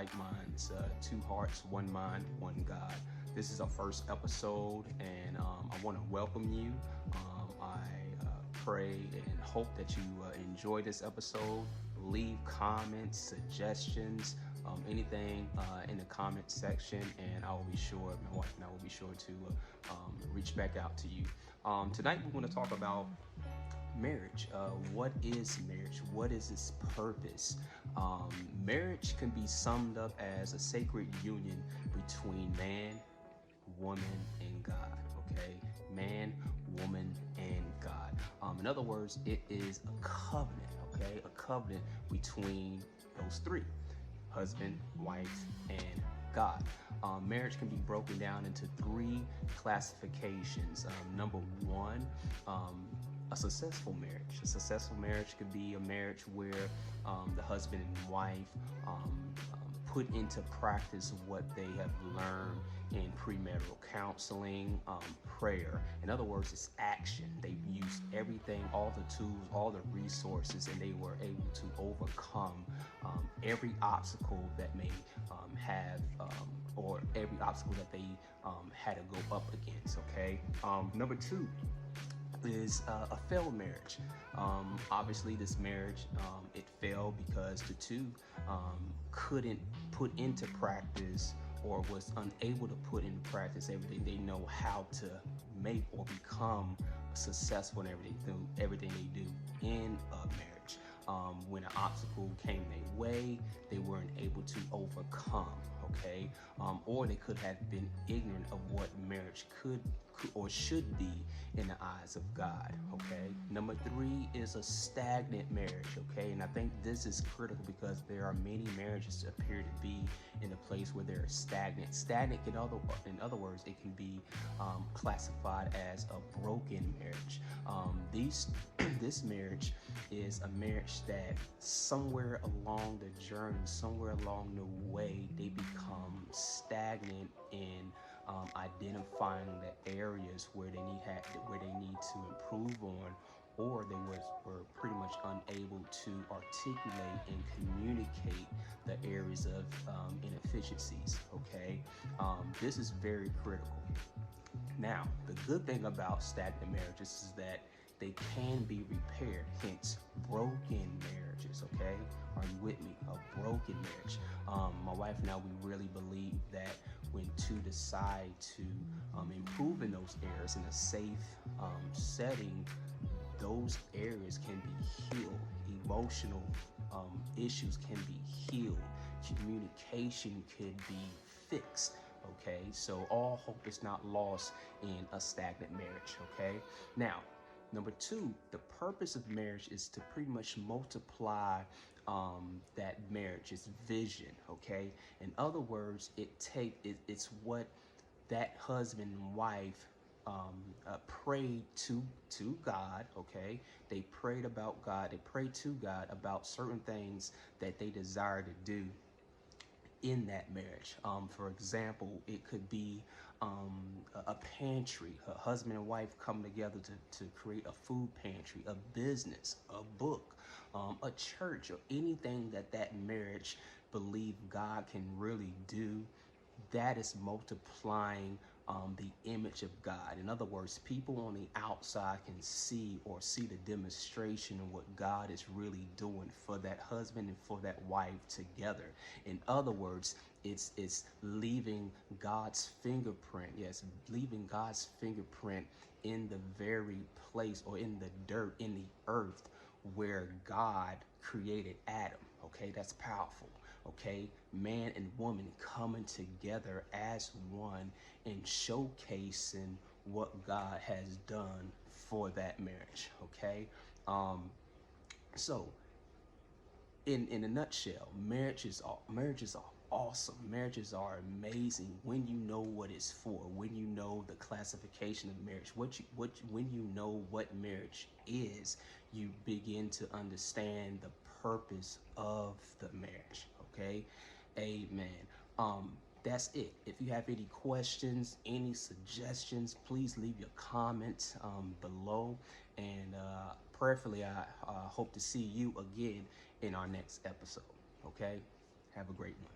like minds, two hearts, one mind, one God. This is our first episode, and I want to welcome you. I pray and hope that you enjoy this episode. Leave comments, suggestions, anything in the comment section, and I will be sure, my wife and I will be sure to reach back out to you. Tonight, we're going to talk about marriage. What is marriage? What is its purpose? Marriage can be summed up as a sacred union between man, woman, and God. Okay, man, woman, and God. In other words, it is a covenant. Okay, a covenant between those three: husband, wife, and God. Marriage can be broken down into three classifications. Number one, a successful marriage. A successful marriage could be a marriage where the husband and wife put into practice what they have learned in premarital counseling, prayer. In other words, it's action. They've used everything, all the tools, all the resources, and they were able to overcome every obstacle that may have, or every obstacle that they had to go up against. Okay. Number two is a failed marriage. Obviously, this marriage it failed because the two couldn't put into practice, or was unable to put into practice everything they know how to make or become successful in everything they do in a marriage. When an obstacle came their way, they weren't able to overcome. Okay, or they could have been ignorant of what marriage could or should be in the eyes of God. Okay. Number three is a stagnant marriage. Okay, and I think this is critical because there are many marriages that appear to be in a place where they're stagnant. Stagnant, in other words, it can be classified as a broken marriage. This marriage is a marriage that somewhere along the journey, somewhere along the way, they become stagnant in identifying the areas where they need to improve on, or they were pretty much unable to articulate and communicate the areas of inefficiencies. Okay, this is very critical. Now, the good thing about stagnant marriages is that they can be repaired, hence broken marriages. Okay, are you with me? A broken marriage. My wife and I, we really believe that when two decide to improve in those areas in a safe setting, those areas can be healed. Emotional issues can be healed. Communication could be fixed. Okay, so all hope is not lost in a stagnant marriage. Okay, now, number two, the purpose of marriage is to pretty much multiply that marriage's vision. Okay, in other words, it's what that husband and wife prayed to God. Okay, they prayed about God. They prayed to God about certain things that they desire to do in that marriage. For example, it could be a pantry, a husband and wife come together to create a food pantry, a business, a book, a church, or anything that marriage believe God can really do. That is multiplying the image of God. In other words, people on the outside can see the demonstration of what God is really doing for that husband and for that wife together. In other words, it's leaving God's fingerprint. Yes, leaving God's fingerprint in the very place, or in the dirt, in the earth where God created Adam. Okay, that's powerful. Okay, man and woman coming together as one and showcasing what God has done for that marriage. Okay, so in a nutshell, marriages are awesome. Marriages are amazing when you know what it's for, when you know the classification of marriage, when you know what marriage is, you begin to understand the purpose of the marriage. Okay, amen. That's it. If you have any questions, any suggestions, please leave your comments below. And prayerfully, I hope to see you again in our next episode. Okay? Have a great one.